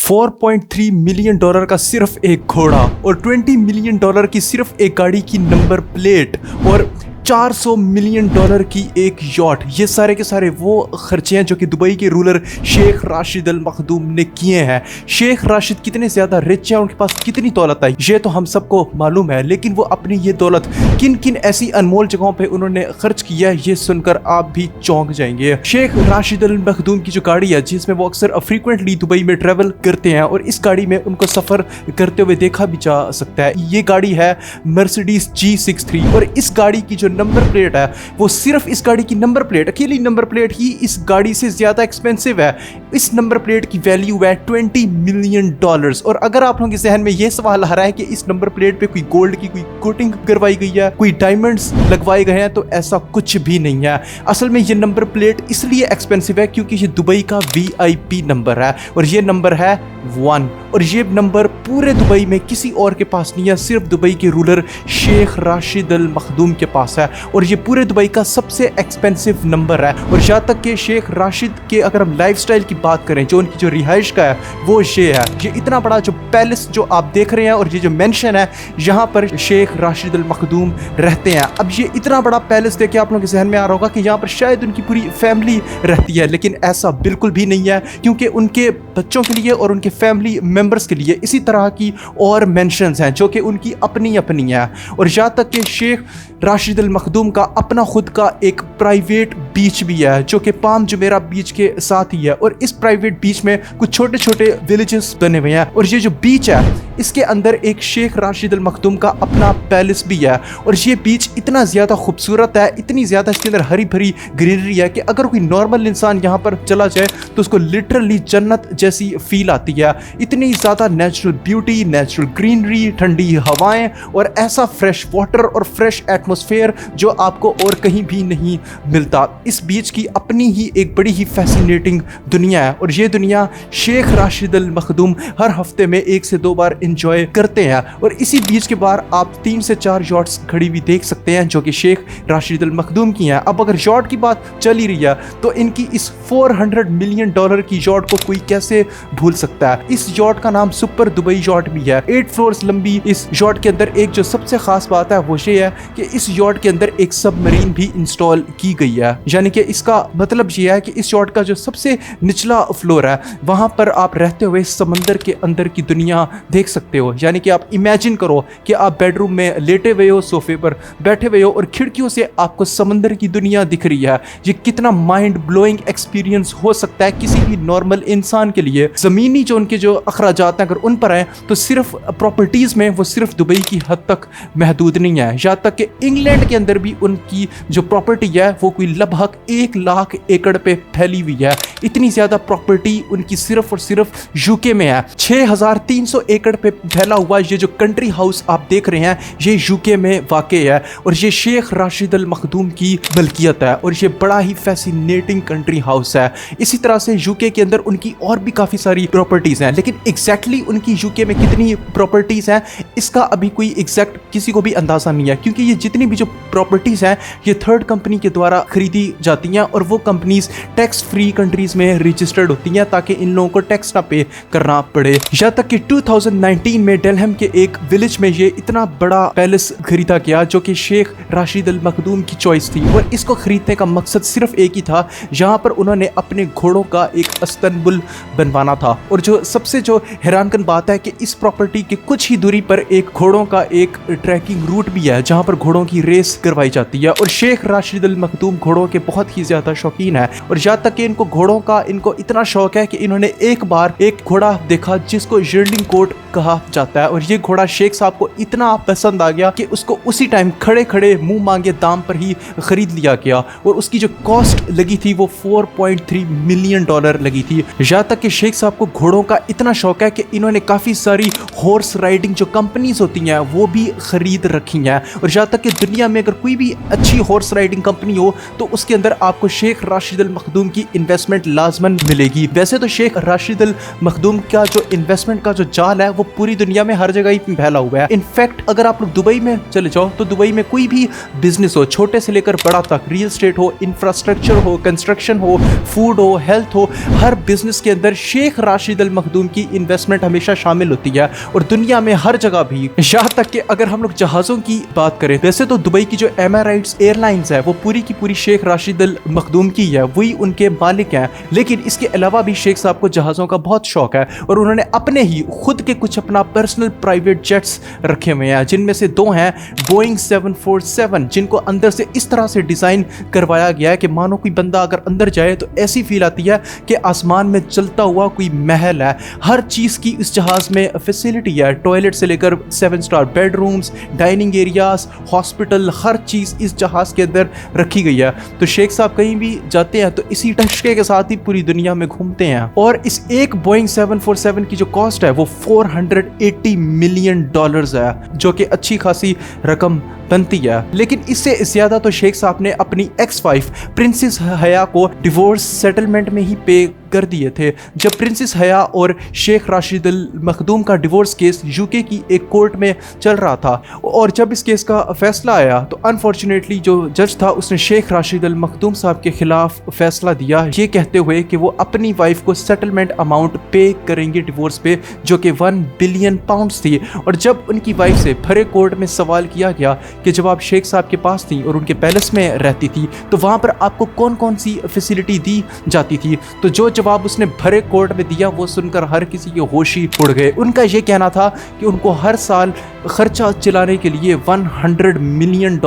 4.3 million dollar का सिर्फ एक घोड़ा और 20 मिलियन डॉलर की सिर्फ एक गाड़ी की नंबर प्लेट और 400 मिलियन डॉलर की एक यॉट, ये सारे के सारे वो खर्चे हैं जो कि दुबई के रूलर शेख राशिद अल मखदूम ने किए हैं। शेख राशिद कितने ज़्यादा रिच हैं, उनके पास कितनी दौलत है ये तो हम सबको मालूम है, लेकिन वो अपनी ये दौलत किन किन ऐसी अनमोल जगहों पे उन्होंने खर्च किया है ये सुनकर आप भी चौंक जाएंगे। शेख राशिद अल मखदूम की जो गाड़ी है जिसमें वो अक्सर फ्रीक्वेंटली दुबई में ट्रेवल करते हैं और इस गाड़ी में उनको सफ़र करते हुए देखा भी जा सकता है। ये गाड़ी है मर्सिडीज G63 और इस गाड़ी की जो नंबर प्लेट है वो सिर्फ इस गाड़ी की नंबर प्लेट, अकेली नंबर प्लेट ही इस गाड़ी से ज्यादा एक्सपेंसिव है। इस नंबर प्लेट की वैल्यू है 20 मिलियन डॉलर्स। और अगर आप लोगों के जहन में यह सवाल आ रहा है कि इस नंबर प्लेट पे कोई गोल्ड की कोई कोटिंग करवाई गई है, कोई डायमंड्स लगवाए गए हैं, तो ऐसा कुछ भी नहीं है। असल में ये नंबर प्लेट इसलिए एक्सपेंसिव है क्योंकि ये दुबई का VIP नंबर है और ये नंबर है 1 और ये नंबर पूरे दुबई में किसी और के पास नहीं है, सिर्फ दुबई के रूलर शेख राशिद अल मखदूम के पास है और ये पूरे दुबई का सबसे एक्सपेंसिव नंबर है। और यहाँ तक कि शेख राशिद के अगर हम लाइफस्टाइल की बात करें, जो उनकी जो रिहाइश का है वो ये है, ये इतना बड़ा जो पैलेस जो आप देख रहे हैं और ये जो मेंशन है यहाँ पर शेख राशिद अल मखदूम रहते हैं। अब ये इतना बड़ा पैलेस देख के आप लोगों के जहन में आ रहा होगा कि यहाँ पर शायद उनकी पूरी फैमिली रहती है, लेकिन ऐसा बिल्कुल भी नहीं है क्योंकि उनके बच्चों के लिए और उनके फैमिली मेंबर्स के लिए इसी तरह की और मेंशंस हैं जो कि उनकी अपनी अपनी है। और यहाँ तक कि शेख राशिद अल मखदूम का अपना खुद का एक प्राइवेट बीच भी है जो कि पाम जुमेरा बीच के साथ ही है और इस प्राइवेट बीच में कुछ छोटे छोटे विलेजेस बने हुए हैं और ये जो बीच है इसके अंदर एक शेख राशिद अल मखदूम का अपना पैलेस भी है। और ये बीच इतना ज़्यादा खूबसूरत है, इतनी ज़्यादा इसके अंदर हरी भरी ग्रीनरी है कि अगर कोई नॉर्मल इंसान यहाँ पर चला जाए तो उसको लिटरली जन्नत जैसी फील आती है। इतनी ज़्यादा नेचुरल ब्यूटी, नेचुरल ग्रीनरी, ठंडी हवाएं और ऐसा फ्रेश वाटर और फ्रेश एटमॉस्फेयर जो आपको और कहीं भी नहीं मिलता। इस बीच की अपनी ही एक बड़ी ही फैसिनेटिंग दुनिया है और ये दुनिया शेख राशिद अल मखदूम हर हफ्ते में 1 से 2 बार इंजॉय करते हैं। और इसी बीच के बाहर आप 3 से 4 यॉट्स खड़ी हुई देख सकते हैं जो कि शेख राशिद अल मखदूम की हैं। अब अगर यॉट की बात चल ही रही है तो इनकी इस 400 मिलियन डॉलर की यॉट को कोई कैसे भूल सकता है। इस यॉट का नाम सुपर दुबई यॉट भी है। 8 फ्लोर्स लंबी इस यॉट के अंदर एक जो सबसे खास बात है वो ये है कि इस यॉट के अंदर एक सबमरीन भी इंस्टॉल की गई है, यानी कि इसका मतलब ये है कि इस यॉट का जो सबसे निचला फ्लोर है वहां पर आप रहते हुए समंदर के अंदर की दुनिया देख सकते हो। यानी कि आप इमेजिन करो कि आप बेडरूम में लेटे हुए हो, सोफे पर बैठे हुए हो और खिड़कियों से आपको समंदर की दुनिया दिख रही है। ये कितना माइंड ब्लोइंग एक्सपीरियंस हो सकता है किसी भी नॉर्मल इंसान के लिए। जमीनी जो उनके जो अखराजात हैं अगर उन पर आए तो सिर्फ प्रॉपर्टीज में वो सिर्फ दुबई की हद तक महदूद नहीं है, यहाँ तक कि इंग्लैंड के अंदर भी उनकी जो प्रॉपर्टी है वो कोई लगभग 1 लाख एकड़ पे फैली हुई है। इतनी ज्यादा प्रॉपर्टी उनकी सिर्फ और सिर्फ यूके में है। 6300 एकड़ पे फैला हुआ ये जो कंट्री हाउस आप देख रहे हैं ये यूके में वाक़ है और ये शेख राशिद अल मखदूम की मलकियत है और ये बड़ा ही फैसिनेटिंग कंट्री हाउस है। इसी तरह से यूके के अंदर उनकी और भी काफ़ी सारी प्रॉपर्टीज़ हैं, लेकिन एग्जैक्टली उनकी यूके में कितनी प्रॉपर्टीज़ हैं इसका अभी कोई एग्जैक्ट किसी को भी अंदाज़ा नहीं है क्योंकि ये जितनी भी जो प्रॉपर्टीज़ हैं ये थर्ड कंपनी के द्वारा खरीदी जाती हैं और वो कंपनीज टैक्स फ्री कंट्रीज़ में रजिस्टर्ड होती हैं ताकि इन लोगों को टैक्स ना पे करना पड़े। यहाँ तक कि 2019 में डेलहम के एक विलेज में ये इतना बड़ा पैलेस खरीदा गया जो कि शेख राशिद अल मखदूम की चॉइस थी और इसको खरीदने का मकसद सिर्फ एक ही था, जहाँ पर उन्होंने अपने घोड़ों का एक इस्तांबुल बनवाना था। और जो सबसे जो हैरानकुन बात है कि इस प्रॉपर्टी के कुछ ही दूरी पर एक घोड़ों का एक ट्रैकिंग रूट भी है जहाँ पर घोड़ों की रेस करवाई जाती है और शेख राशिद अल मखदूम घोड़ों के बहुत ही ज्यादा शौकीन है। और यहाँ तक कि इनको घोड़ों का इनको इतना शौक है कि इन्होंने एक बार एक घोड़ा देखा जिसको यर्लिंग कोट कहा जाता है और ये घोड़ा शेख साहब को इतना पसंद आ गया कि उसको उसी टाइम खड़े खड़े मुंह मांगे दाम पर ही खरीद लिया गया और उसकी जो कॉस्ट लगी थी वो 4.3 मिलियन डॉलर लगी थी। यहाँ तक कि शेख साहब को घोड़ों का इतना शौक है कि इन्होंने काफ़ी सारी हॉर्स राइडिंग जो कंपनीज होती हैं वो भी खरीद रखी हैं। और जहाँ तक कि दुनिया में अगर कोई भी अच्छी हॉर्स राइडिंग कंपनी हो तो उसके अंदर आपको शेख राशिद अल मखदूम की इन्वेस्टमेंट लाजमन मिलेगी। वैसे तो शेख राशिद अल मखदूम का जो इन्वेस्टमेंट का जो जाल है वो पूरी दुनिया में हर जगह ही फैला हुआ है। इनफैक्ट अगर आप लोग दुबई में चले जाओ तो दुबई में कोई भी बिजनेस हो, छोटे से लेकर बड़ा तक, रियल एस्टेट हो, इंफ्रास्ट्रक्चर हो, कंस्ट्रक्शन हो, फूड हो, हेल्थ हो, हर बिजनेस के अंदर शेख राशिद अल मखदूम की इन्वेस्टमेंट हमेशा शामिल होती है। और दुनिया में हर जगह भी, यहाँ तक कि अगर हम लोग जहाज़ों की बात करें, वैसे तो दुबई की जो एमिरेट्स एयरलाइंस है वो पूरी की पूरी शेख राशिद अल मखदूम की है, वही उनके मालिक हैं। लेकिन इसके अलावा भी शेख साहब को जहाज़ों का बहुत शौक है और उन्होंने अपने ही खुद के कुछ अपना पर्सनल प्राइवेट जेट्स रखे हुए हैं, जिनमें से 2 हैं बोइंग 747, जिनको अंदर से इस तरह से डिज़ाइन करवाया गया है कि मानो कोई बंदा अगर अंदर जाए तो ऐसी फील आती है कि आसमान में चलता हुआ कोई महल है। हर चीज़ की इस जहाज़ में फैसिलिटी है, टॉयलेट से लेकर 7 star bedrooms, dining areas, hospital, हर चीज़ इस जहाज़ के अंदर रखी गई है। तो शेख साहब कहीं भी जाते हैं तो इसी टशके के साथ ही पूरी दुनिया में घूमते हैं। और इस एक बोइंग 747 की जो कॉस्ट है वो $480 मिलियन है, जो कि अच्छी खासी रकम बनती है। लेकिन इससे ज्यादा तो शेख साहब ने अपनी एक्स-वाइफ प्रिंसेस हया को डिवोर्स सेटलमेंट में ही पे कर दिए थे। जब प्रिंसेस हया और शेख राशिद अल मखदूम का डिवोर्स केस यूके की एक कोर्ट में चल रहा था और जब इस केस का फैसला आया तो अनफॉर्चुनेटली जो जज था उसने शेख राशिद अल मखदूम साहब के खिलाफ फैसला दिया, ये कहते हुए कि वो अपनी वाइफ को सेटलमेंट अमाउंट पे करेंगे डिवोर्स पे, जो कि 1 बिलियन पाउंड्स थी। और जब उनकी वाइफ से भरे कोर्ट में सवाल किया गया कि जब आप शेख साहब के पास थी और उनके पैलेस में रहती थी तो वहाँ पर आपको कौन कौन सी फैसिलिटी दी जाती थी, तो जो जवाब उसने भरे कोर्ट में दिया वो सुनकर हर किसी के होश ही उड़ गए। उनका ये कहना था कि उनको हर साल खर्चा चलाने के लिए $100 मिलियन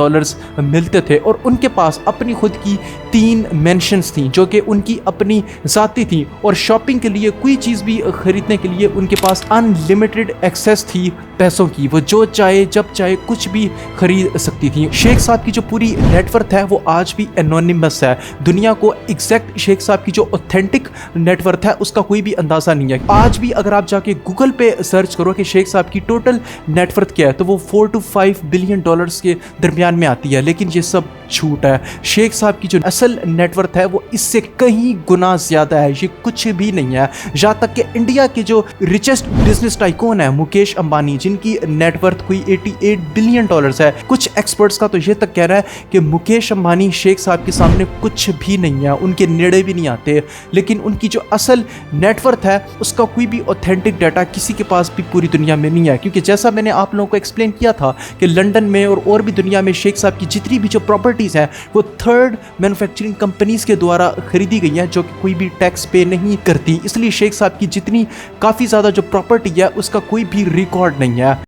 मिलते थे और उनके पास अपनी खुद की 3 मेंशंस थी जो कि उनकी अपनी ज़ाती थी और शॉपिंग के लिए कोई चीज़ भी खरीदने के लिए उनके पास अनलिमिटेड एक्सेस थी पैसों की, वो जो चाहे जब चाहे कुछ भी खरीद सकती थी। शेख साहब की जो पूरी नेटवर्थ है वो आज भी एनोनिमस है। दुनिया को एग्जैक्ट शेख साहब की जो ऑथेंटिक नेटवर्थ है उसका कोई भी अंदाजा नहीं है। आज भी अगर आप जाके गूगल पे सर्च करो कि शेख साहब की टोटल नेटवर्थ क्या है तो वो $4 to $5 बिलियन के दरमियान में आती है, लेकिन ये सब झूठ है। शेख साहब की जो असल नेटवर्थ है वो इससे कहीं गुना ज्यादा है, ये कुछ भी नहीं है। यहाँ तक कि इंडिया के जो रिचेस्ट बिजनेस टाइकून है मुकेश अंबानी, जिनकी नेटवर्थ कोई $88 बिलियन है, कुछ एक्सपर्ट्स का तो ये तक कह रहा है कि मुकेश अंबानी शेख साहब के सामने कुछ भी नहीं है, उनके नेड़े भी नहीं आते। लेकिन उनकी जो असल नेटवर्थ है उसका कोई भी ऑथेंटिक डाटा किसी के पास भी पूरी दुनिया में नहीं है, क्योंकि जैसा मैंने आप लोगों को एक्सप्लेन किया था कि लंदन में और भी दुनिया में शेख साहब की जितनी भी जो प्रॉपर्टीज हैं वो थर्ड मैन्युफैक्चरिंग कंपनीज के द्वारा खरीदी गई हैं जो कि कोई भी टैक्स पे नहीं करती। इसलिए शेख साहब की जितनी काफ़ी ज़्यादा जो प्रॉपर्टी है उसका कोई भी रिकॉर्ड नहीं है।